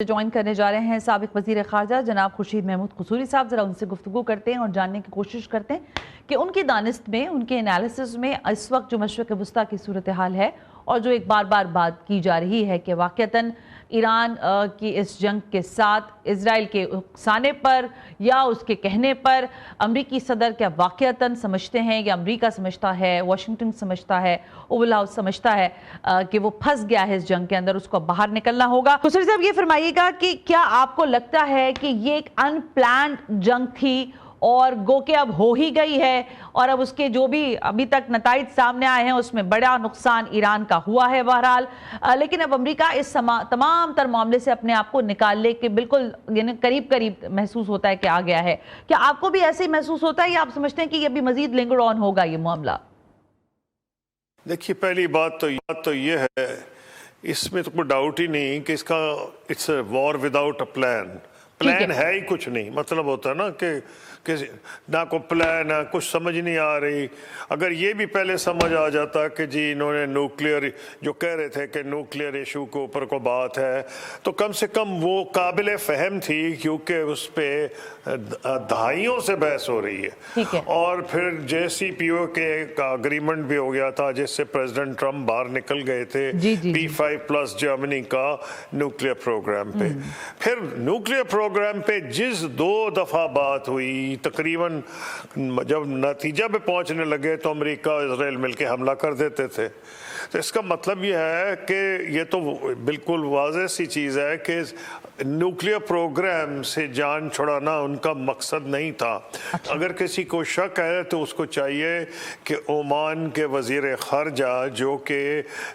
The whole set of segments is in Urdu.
جوائن کرنے جا رہے ہیں سابق وزیر خارجہ جناب خورشید محمود قصوری صاحب. ذرا ان سے گفتگو کرتے ہیں اور جاننے کی کوشش کرتے ہیں کہ ان کی دانست میں، ان کے انالیسس میں اس وقت جو مشرق وسطیٰ کی صورتحال ہے اور جو ایک بار بار بات کی جا رہی ہے کہ واقعتاً ایران کی اس جنگ کے ساتھ اسرائیل کے اکسانے پر یا اس کے کہنے پر امریکی صدر کیا واقعتاً سمجھتے ہیں یا امریکہ سمجھتا ہے، واشنگٹن سمجھتا ہے، اوول ہاؤس سمجھتا ہے کہ وہ پھنس گیا ہے اس جنگ کے اندر، اس کو باہر نکلنا ہوگا. قصوری صاحب یہ فرمائیے گا کہ کیا آپ کو لگتا ہے کہ یہ ایک ان پلانڈ جنگ تھی اور گو کہ اب ہو ہی گئی ہے اور اب اس کے جو بھی ابھی تک نتائج سامنے آئے ہیں اس میں بڑا نقصان ایران کا ہوا ہے بہرحال، لیکن اب امریکہ اس تمام تر معاملے سے اپنے آپ کو نکال لے کے بالکل یعنی قریب محسوس ہوتا ہے کہ آ گیا ہے؟ کیا آپ کو بھی ایسے ہی محسوس ہوتا ہے یا آپ سمجھتے ہیں کہ یہ بھی مزید لنگر آن ہوگا یہ معاملہ؟ دیکھیے، پہلی بات تو یہ ہے، اس میں تو کوئی ڈاؤٹ ہی نہیں کہ اس کا it's a war without a plan ہے ہی کچھ نہیں. مطلب ہوتا ہے نا کہ نہ کوئی پلان ہے، کچھ سمجھ نہیں آ رہی. اگر یہ بھی پہلے سمجھ آ جاتا کہ جی انہوں نے نیوکلیئر جو کہہ رہے تھے کہ نیوکلیئر ایشو کے اوپر کو بات ہے تو کم سے کم وہ قابل فہم تھی، کیونکہ اس پہ دہائیوں سے بحث ہو رہی ہے. اور پھر JCPOA کے اگریمنٹ بھی ہو گیا تھا جس سے پریزیڈنٹ ٹرمپ باہر نکل گئے تھے P5+ جرمنی کا نیوکلیئر پروگرام پہ. پھر نیوکلیئر پروگرام پہ جس 2 دفعہ بات ہوئی، تقریباً جب نتیجہ پہ پہنچنے لگے تو امریکہ اور اسرائیل مل کے حملہ کر دیتے تھے. تو اس کا مطلب یہ ہے کہ یہ تو بالکل واضح سی چیز ہے کہ نیوکلیئر پروگرام سے جان چھڑانا ان کا مقصد نہیں تھا. اگر کسی کو شک ہے تو اس کو چاہیے کہ عمان کے وزیر خارجہ جو کہ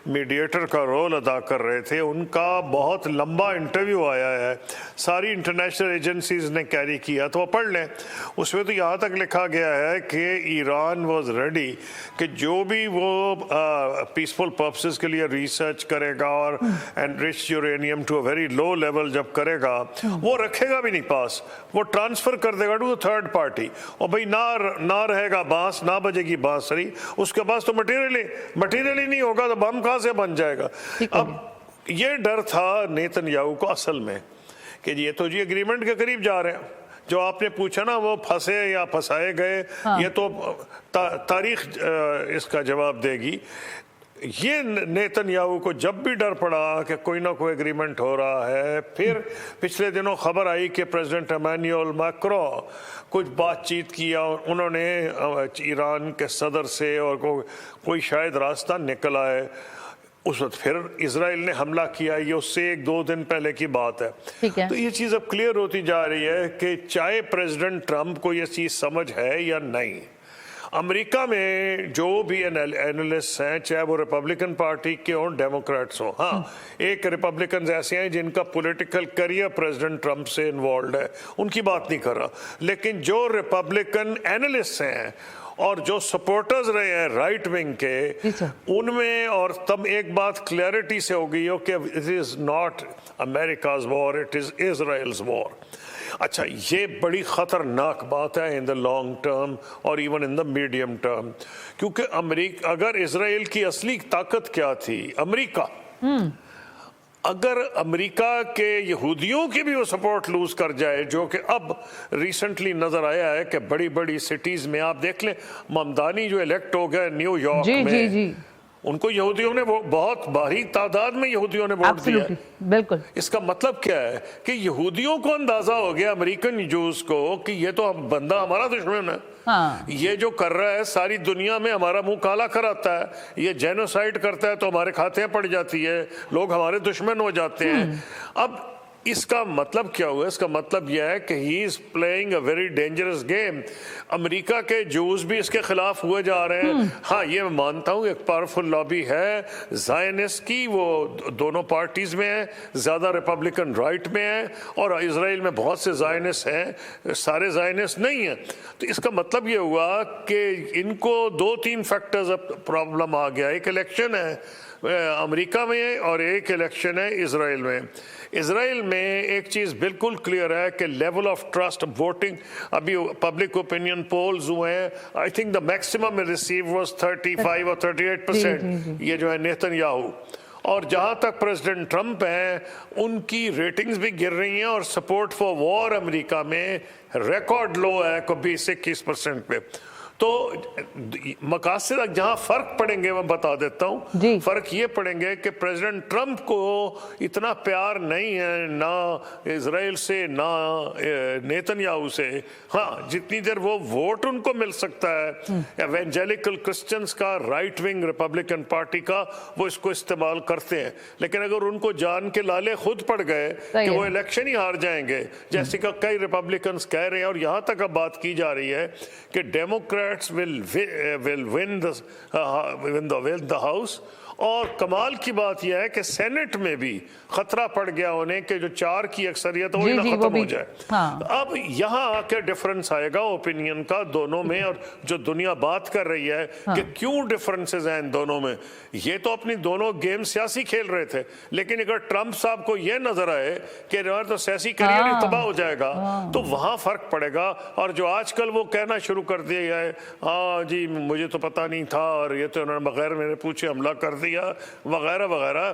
میڈیٹر کا رول ادا کر رہے تھے، ان کا بہت لمبا انٹرویو آیا ہے، ساری انٹرنیشنل ایجنسیز نے کیری کیا، تو وہ پڑھ لیں. اس میں تو یہاں تک لکھا گیا ہے کہ ایران واز ریڈی کہ جو بھی وہ پیسفل پرپسز کے لیے ریسرچ کرے گا اور enrich uranium to a very low level جب کرے گا، وہ رکھے گا بھی نہیں پاس، وہ ٹرانسفر کر دے گا ٹو تھرڈ پارٹی. اور بھئی نہ رہے گا بانس، نہ بجے گی بانسری، اس کے پاس تو مٹیریل ہی نہیں ہوگا تو بم کہاں سے بن جائے گا. اب یہ ڈر تھا نیتن یاہو کو اصل میں کہ یہ تو جی اگریمنٹ کے قریب جا رہے ہیں. جو آپ نے پوچھا نا وہ پھنسے یا پھنسائے گئے، یہ تو تاریخ اس کا جواب دے گی. یہ نیتن یاہو کو جب بھی ڈر پڑا کہ کوئی نہ کوئی اگریمنٹ ہو رہا ہے، پھر پچھلے دنوں خبر آئی کہ پریزیڈنٹ ایمانوئل میکرو کچھ بات چیت کیا، انہوں نے ایران کے صدر سے اور کوئی شاید راستہ نکل آئے. اس وقت پھر اسرائیل نے حملہ کیا، یہ اس سے 1-2 دن پہلے کی بات ہے. تو یہ چیز اب کلیئر ہوتی جا رہی ہے کہ چاہے پریزیڈنٹ ٹرمپ کو یہ چیز سمجھ ہے یا نہیں، امریکہ میں جو بھی اینالسٹ ہیں، چاہے وہ ریپبلکن پارٹی کے ہوں، ڈیموکریٹس ہوں، ہاں ایک ریپبلکنز ایسے ہیں جن کا پولیٹیکل کریئر پریزیڈنٹ ٹرمپ سے انوالوڈ ہے، ان کی بات نہیں کر رہا، لیکن جو ریپبلکن اینالسٹ ہیں اور جو سپورٹرز رہے ہیں رائٹ ونگ کے، ان میں اور تب ایک بات کلیئرٹی سے ہو گئی ہو کہ it is not America's war, it is Israel's war. اچھا، یہ بڑی خطرناک بات ہے ان دا لانگ ٹرم اور even in the medium term, کیونکہ اگر اسرائیل کی اصلی طاقت کیا تھی، امریکہ، اگر امریکہ کے یہودیوں کی بھی وہ سپورٹ لوز کر جائے، جو کہ اب ریسنٹلی نظر آیا ہے کہ بڑی بڑی سٹیز میں آپ دیکھ لیں، ممدانی جو الیکٹ ہو گئے نیو یارک میں، ان کو یہودیوں نے بہت بھاری تعداد میں یہودیوں نے ووٹ دیا. بالکل. اس کا مطلب کیا ہے کہ یہودیوں کو اندازہ ہو گیا، امریکن جوز کو، کہ یہ تو بندہ ہمارا دشمن ہے، یہ جو کر رہا ہے ساری دنیا میں ہمارا منہ کالا کراتا ہے، یہ جینوسائیڈ کرتا ہے تو ہمارے کھاتے پڑ جاتی ہے، لوگ ہمارے دشمن ہو جاتے ہیں. اب اس کا مطلب کیا ہوا؟ اس کا مطلب یہ ہے کہ he is playing a very dangerous game. امریکہ کے جوز بھی اس کے خلاف ہوئے جا رہے ہیں. ہاں، یہ میں مانتا ہوں ایک پاورفل لابی ہے زائنسٹ کی، وہ دونوں پارٹیز میں ہے، زیادہ ریپبلکن رائٹ میں ہے، اور اسرائیل میں بہت سے زائنسٹ ہیں، سارے زائنسٹ نہیں ہیں. تو اس کا مطلب یہ ہوا کہ ان کو 2-3 فیکٹرز پرابلم آ گیا. ایک الیکشن ہے امریکہ میں اور ایک الیکشن ہے اسرائیل میں. اسرائیل میں ایک چیز بالکل کلیئر ہے کہ لیول آف ٹرسٹ ووٹنگ، ابھی پبلک اوپینین پولز ہوئے ہیں، I think the maximum receive was 35 اور 38%، یہ جو ہے نیتن یاہو. اور جہاں تک پریزیڈنٹ ٹرمپ ہیں ان کی ریٹنگز بھی گر رہی ہیں اور سپورٹ فار وار امریکہ میں ریکارڈ لو ہے کو 20-21% پہ. تو مقاصد جہاں فرق پڑیں گے میں بتا دیتا ہوں. فرق یہ پڑیں گے کہ پریزیڈنٹ ٹرمپ کو اتنا پیار نہیں ہے نہ اسرائیل سے نہ نیتن یاہو سے. ہاں جتنی دیر وہ ووٹ ان کو مل سکتا ہے ایونجیلیکل کرسچنز کا, رائٹ ونگ ریپبلکن پارٹی کا, وہ اس کو استعمال کرتے ہیں. لیکن اگر ان کو جان کے لالے خود پڑ گئے کہ وہ الیکشن ہی ہار جائیں گے جیسے کہ کئی ریپبلکنز کہہ رہے ہیں, اور یہاں تک اب بات کی جا رہی ہے کہ democrats will win the house. اور کمال کی بات یہ ہے کہ سینٹ میں بھی خطرہ پڑ گیا انہیں کہ جو 4 کی اکثریت وہی نہ ختم ہو جائے. اب یہاں آ کے ڈفرنس آئے گا اوپینین کا دونوں میں, اور جو دنیا بات کر رہی ہے کہ کیوں ڈفرنسز ہیں ان دونوں میں. یہ تو اپنی دونوں گیم سیاسی کھیل رہے تھے, لیکن اگر ٹرمپ صاحب کو یہ نظر آئے کہ تو سیاسی کیریئر ہی تباہ ہو جائے گا تو وہاں فرق پڑے گا. اور جو آج کل وہ کہنا شروع کر دیا ہے ہاں جی مجھے تو پتہ نہیں تھا اور یہ تو انہوں نے بغیر میرے پوچھے حملہ کر دیا وغیرہ وغیرہ,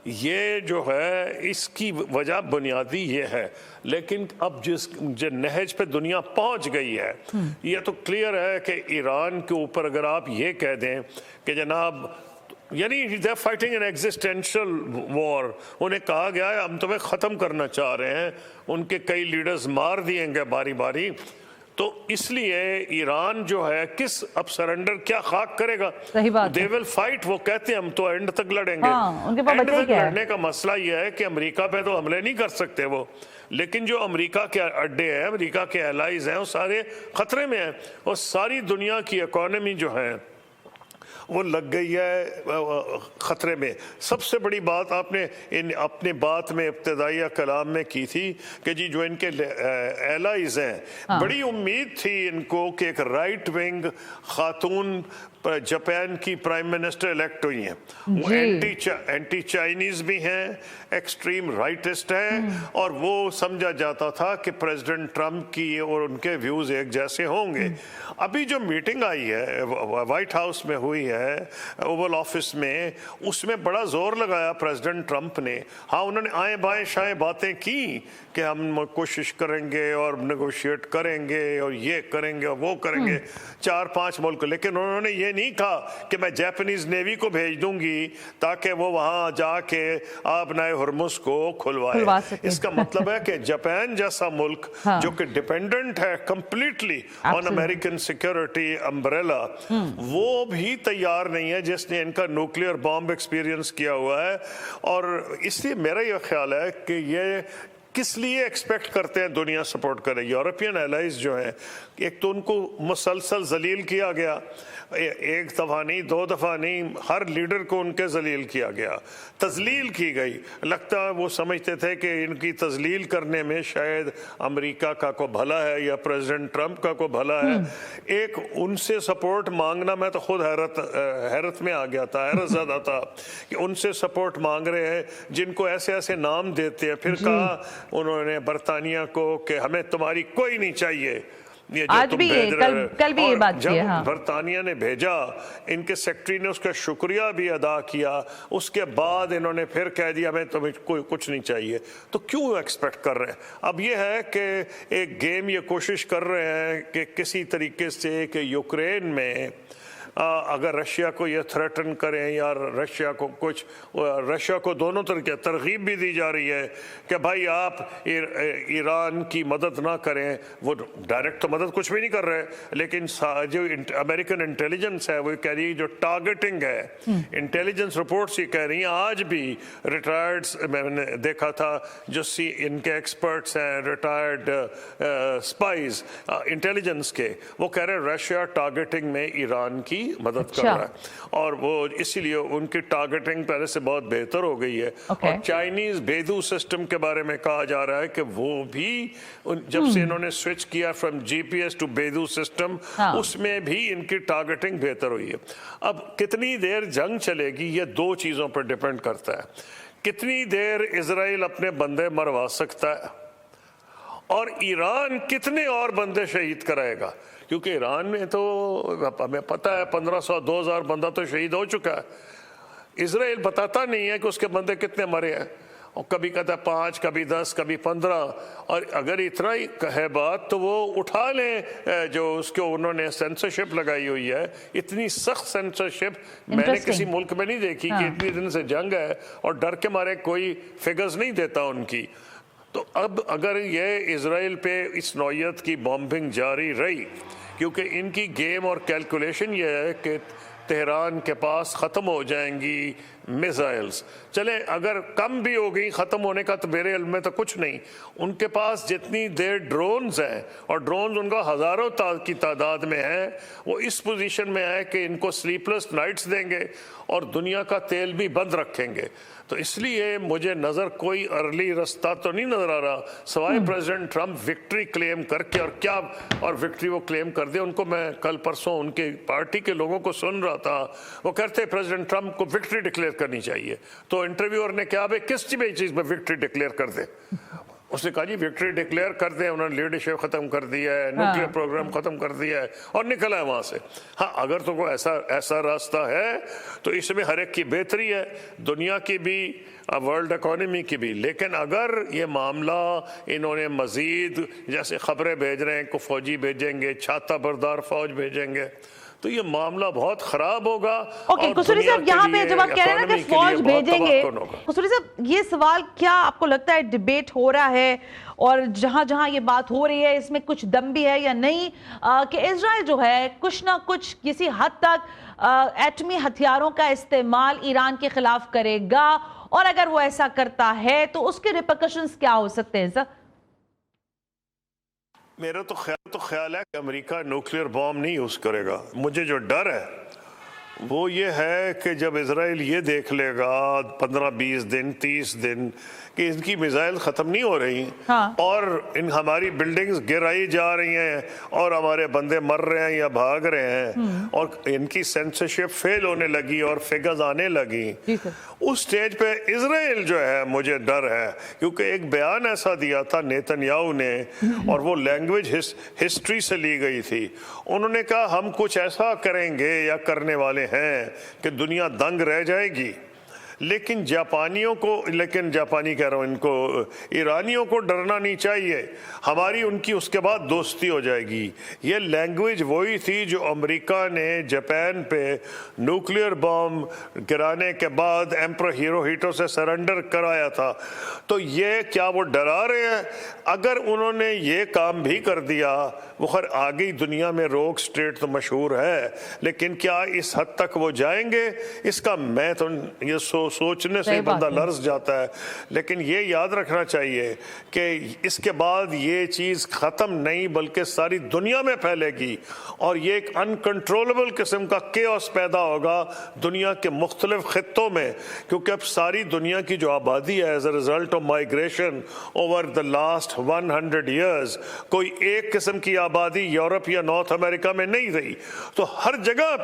یہ جو ہے اس کی وجہ بنیادی یہ ہے. لیکن اب جس نہج پہ دنیا پہنچ گئی ہے یہ تو کلیئر ہے کہ ایران کے اوپر اگر آپ یہ کہہ دیں کہ جناب یعنی they're fighting an existential war, انہیں کہا گیا ہے ہم تمہیں ختم کرنا چاہ رہے ہیں, ان کے کئی لیڈرز مار دیے گے باری باری. تو اس لیے ایران جو ہے کس اب سرنڈر کیا خاک کرے گا. they will fight, وہ کہتے ہیں ہم تو اینڈ تک لڑیں گے. اینڈ تک لڑنے کا مسئلہ یہ ہے کہ امریکہ پہ تو حملے نہیں کر سکتے وہ, لیکن جو امریکہ کے اڈے ہیں, امریکہ کے الائز ہیں, وہ سارے خطرے میں ہیں. اور ساری دنیا کی اکانومی جو ہے وہ لگ گئی ہے خطرے میں. سب سے بڑی بات آپ نے اپنے بات میں ابتدائیہ کلام میں کی تھی کہ جی جو ان کے ایلائز ہیں, بڑی امید تھی ان کو کہ ایک رائٹ ونگ خاتون جاپان کی پرائم منسٹر الیکٹ ہوئی ہیں, وہ اینٹی چائنیز بھی ہیں, ایکسٹریم رائٹسٹ ہیں, اور وہ سمجھا جاتا تھا کہ پریزیڈنٹ ٹرمپ کی اور ان کے ویوز ایک جیسے ہوں گے. ابھی جو میٹنگ آئی ہے وائٹ ہاؤس میں ہوئی ہے اوول آفس میں, اس میں بڑا زور لگایا پریزیڈنٹ ٹرمپ نے. ہاں انہوں نے آئیں بائیں شائیں باتیں کی کہ ہم کوشش کریں گے اور نیگوشیٹ کریں گے اور یہ کریں گے اور وہ کریں گے 4-5 ملک, لیکن انہوں نے یہ نہیں کہا کہ میں جاپنیز نیوی کو بھیج دوں گی تاکہ وہ وہاں جا کے آبنائے ہرمز کو کھلوائے. اس کا مطلب ہے کہ جاپان جیسا ملک جو کہ ڈیپینڈنٹ ہے completely on American security umbrella, وہ بھی تیار نہیں ہے جس نے ان کا نیوکلیئر بامب ایکسپیرینس کیا ہوا ہے. اور اس لیے میرا یہ خیال ہے کہ یہ کس لیے ایکسپیکٹ کرتے ہیں دنیا سپورٹ کرے. یورپین الائز جو ہیں ایک تو ان کو مسلسل ذلیل کیا گیا, 1 دفعہ نہیں 2 دفعہ نہیں, ہر لیڈر کو ان کے ذلیل کیا گیا, تذلیل کی گئی. لگتا ہے وہ سمجھتے تھے کہ ان کی تذلیل کرنے میں شاید امریکہ کا کو بھلا ہے یا پریزیڈنٹ ٹرمپ کا کو بھلا ہے. ایک ان سے سپورٹ مانگنا, میں تو خود حیرت میں آ گیا تھا, حیرت زدہ تھا کہ ان سے سپورٹ مانگ رہے ہیں جن کو ایسے ایسے نام دیتے ہیں. پھر کہا انہوں نے برطانیہ کو کہ ہمیں تمہاری کوئی نہیں چاہیے. آج بھی کل بھی یہ بات کی ہے. جب برطانیہ نے بھیجا, ان کے سیکٹری نے اس کا شکریہ بھی ادا کیا, اس کے بعد انہوں نے پھر کہہ دیا ہمیں تمہیں کوئی کچھ نہیں چاہیے. تو کیوں ایکسپیکٹ کر رہے ہیں؟ اب یہ ہے کہ ایک گیم یہ کوشش کر رہے ہیں کہ کسی طریقے سے کہ یوکرین میں اگر رشیا کو یہ تھریٹن کریں یا رشیا کو دونوں طرح ترغیب بھی دی جا رہی ہے کہ بھائی آپ ایران کی مدد نہ کریں. وہ ڈائریکٹ تو مدد کچھ بھی نہیں کر رہے, لیکن جو امریکن انٹیلیجنس ہے وہ کہہ رہی ہے جو ٹارگیٹنگ ہے, انٹیلیجنس رپورٹس یہ کہہ رہی ہیں آج بھی ریٹائرڈ, میں نے دیکھا تھا جو ان کے ایکسپرٹس ہیں ریٹائرڈ اسپائز انٹیلیجنس کے, وہ کہہ رہے ہیں رشیا ٹارگیٹنگ میں ایران کی مدد کر رہا ہے, اور وہ اسی لیے ان کی ٹارگیٹنگ پہلے سے بہت بہتر ہو گئی ہے. اور چائنیز بیدو سسٹم کے بارے میں کہا جا رہا ہے کہ وہ بھی جب سے انہوں نے سوئچ کیا from G P S to Beidou system, اس میں بھی ان کی ٹارگیٹنگ بہتر ہوئی ہے. اب کتنی دیر جنگ چلے گی یہ 2 چیزوں پر ڈیپینڈ کرتا ہے. کتنی دیر اسرائیل اپنے بندے مروا سکتا ہے, اور ایران کتنے اور بندے شہید کرائے گا, کیونکہ ایران میں تو ہمیں پتہ ہے 1500-2000 بندہ تو شہید ہو چکا ہے. اسرائیل بتاتا نہیں ہے کہ اس کے بندے کتنے مرے ہیں، اور کبھی کہتا ہے 5، کبھی 10، کبھی 15، اور اگر اتنا ہی ہے بات تو وہ اٹھا لیں جو اس کو انہوں نے سینسرشپ لگائی ہوئی ہے، اتنی سخت سینسرشپ میں نے کسی ملک میں نہیں دیکھی کہ اتنی دن سے جنگ ہے اور ڈر کے مارے کوئی فگرز نہیں دیتا ان کی۔ تو اب اگر یہ اسرائیل پہ اس نوعیت کی بامبنگ جاری رہی، کیونکہ ان کی گیم اور کیلکولیشن یہ ہے کہ تہران کے پاس ختم ہو جائیں گی میزائلز، چلیں اگر کم بھی ہو گئی، ختم ہونے کا تو میرے علم میں تو کچھ نہیں، ان کے پاس جتنی دیر ڈرونز ہیں، اور ڈرونز ان کا ہزاروں کی تعداد میں ہیں، وہ اس پوزیشن میں ہے کہ ان کو سلیپلیس نائٹس دیں گے اور دنیا کا تیل بھی بند رکھیں گے۔ تو اس لیے مجھے نظر کوئی ارلی رستہ تو نہیں نظر آ رہا، سوائے پریزیڈنٹ ٹرمپ وکٹری کلیم کر کے، اور وکٹری وہ کلیم کر دے۔ ان کو میں کل پرسوں ان کے پارٹی کے لوگوں کو سن رہا تھا، وہ کہتے پریزیڈنٹ ٹرمپ کو وکٹری ڈکلیئر کرنی چاہیے۔ تو انٹرویور نے کہا بھائی کس چیز میں وکٹری ڈکلیئر کر دے؟ اس نے کہا جی وکٹری ڈکلیئر کر دیں، انہوں نے لیڈرشپ ختم کر دیا ہے، نیوکلیئر پروگرام ختم کر دیا ہے اور نکلا ہے وہاں سے۔ ہاں اگر تو کوئی ایسا راستہ ہے تو اس میں ہر ایک کی بہتری ہے، دنیا کی بھی، ورلڈ اکانومی کی بھی۔ لیکن اگر یہ معاملہ انہوں نے مزید جیسے خبریں بھیج رہے ہیں کہ فوجی بھیجیں گے، چھاتہ بردار فوج بھیجیں گے، تو یہ معاملہ بہت خراب ہوگا۔ اوکے قصوری صاحب، یہاں پہ جب آپ کہہ رہے ہیں نا کہ فوج بھیجیں گے، قصوری صاحب یہ سوال کیا آپ کو لگتا ہے ڈیبیٹ ہو رہا ہے، اور جہاں جہاں یہ بات ہو رہی ہے اس میں کچھ دم بھی ہے یا نہیں، کہ اسرائیل جو ہے کچھ نہ کچھ کسی حد تک ایٹمی ہتھیاروں کا استعمال ایران کے خلاف کرے گا، اور اگر وہ ایسا کرتا ہے تو اس کے ریپرکشنز کیا ہو سکتے ہیں سر؟ میرا تو خیال ہے کہ امریکہ نیوکلیئر بام نہیں یوز کرے گا۔ مجھے جو ڈر ہے وہ یہ ہے کہ جب اسرائیل یہ دیکھ لے گا 15، 20 دن، 30 دن کہ ان کی میزائل ختم نہیں ہو رہی، اور ہماری بلڈنگز گرائی جا رہی ہیں اور ہمارے بندے مر رہے ہیں یا بھاگ رہے ہیں، اور ان کی سینسرشپ فیل ہونے لگی اور فگرز آنے لگی، اس سٹیج پہ اسرائیل جو ہے مجھے ڈر ہے، کیونکہ ایک بیان ایسا دیا تھا نیتن یاہو نے، اور وہ لینگویج ہسٹری سے لی گئی تھی۔ انہوں نے کہا ہم کچھ ایسا کریں گے یا کرنے والے ہیں کہ دنیا دنگ رہ جائے گی، لیکن جاپانی کہہ رہا ہوں، ان کو ایرانیوں کو ڈرنا نہیں چاہیے، ہماری ان کی اس کے بعد دوستی ہو جائے گی۔ یہ لینگویج وہی تھی جو امریکہ نے جاپان پہ نیوکلیئر بام گرانے کے بعد ایمپرر ہیروہیٹو سے سرنڈر کرایا تھا۔ تو یہ کیا وہ ڈرا رہے ہیں؟ اگر انہوں نے یہ کام بھی کر دیا، وہ خیر آگئی دنیا میں روک سٹیٹ تو مشہور ہے، لیکن کیا اس حد تک وہ جائیں گے؟ اس کا میں تو یہ سوچنے سے بندہ لرز جاتا ہے۔ لیکن یہ یاد رکھنا چاہیے کہ اس کے بعد یہ چیز ختم نہیں بلکہ ساری دنیا میں پھیلے گی، اور یہ ایک انکنٹرولبل قسم کا کیوس پیدا ہوگا دنیا کے مختلف خطوں میں، کیونکہ اب ساری دنیا کی جو آبادی ہے as a result of migration over the last 100 years, کوئی ایک قسم کی آبادی یورپ یا نارتھ امریکہ میں نہیں رہی، تو ہر جگہ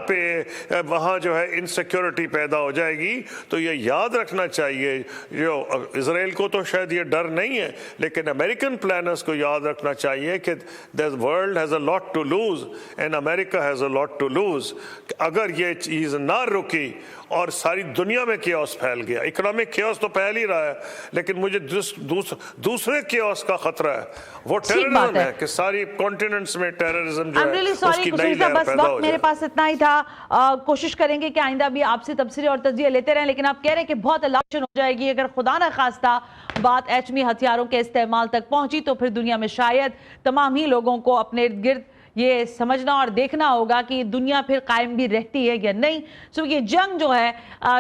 پہ وہاں جو ہے انسیکیورٹی پیدا ہو جائے گی۔ تو یہ یاد رکھنا چاہیے، جو اسرائیل کو تو شاید یہ ڈر نہیں ہے، لیکن امریکن پلانرز کو یاد رکھنا چاہیے کہ the world has a lot to lose and America has a lot to lose۔ اگر یہ چیز نہ رکی اور ساری دنیا میں کیوس پھیل گیا، اکنامک کیوس تو پھیل ہی رہا ہے، لیکن مجھے دوسرے کیوس کا خطرہ ہے، وہ ٹیررزم ہے کہ ساری کانٹیننٹس میں ٹیررزم جو ہے اس کی نئی لہر پیدا ہو جائے۔ میرے پاس اتنا ہی تھا، کوشش کریں گے کہ آئندہ بھی آپ سے تبصرے اور تجزیے لیتے رہیں، لیکن آپ کہہ رہے ہیں کہ بہت الاپشن ہو جائے گی اگر خدا نہ خواستہ بات ایٹمی ہتھیاروں کے استعمال تک پہنچی، تو پھر دنیا میں شاید تمام ہی لوگوں کو اپنے ارد گرد یہ سمجھنا اور دیکھنا ہوگا کہ دنیا پھر قائم بھی رہتی ہے یا نہیں۔ سو یہ جنگ جو ہے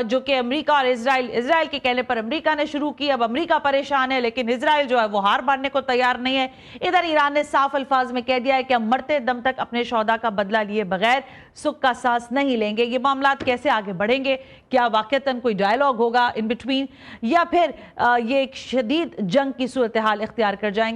جو کہ امریکہ اور اسرائیل کے کہنے پر امریکہ نے شروع کی، اب امریکہ پریشان ہے لیکن اسرائیل جو ہے وہ ہار ماننے کو تیار نہیں ہے۔ ادھر ایران نے صاف الفاظ میں کہہ دیا ہے کہ ہم مرتے دم تک اپنے شہداء کا بدلہ لیے بغیر سکھ کا سانس نہیں لیں گے۔ یہ معاملات کیسے آگے بڑھیں گے؟ کیا واقعتاً کوئی ڈائیلاگ ہوگا ان بٹوین، یا پھر یہ ایک شدید جنگ کی صورتحال اختیار کر جائیں گے؟